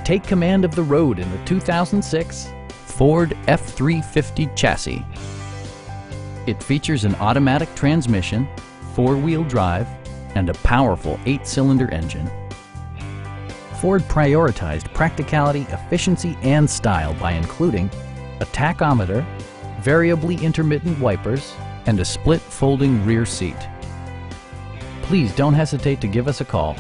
take command of the road in the 2006 Ford F-350 chassis. It features an automatic transmission, four-wheel drive, and a powerful 8-cylinder engine. Ford prioritized practicality, efficiency, and style by including a tachometer, variably intermittent wipers, and a split folding rear seat. Please don't hesitate to give us a call.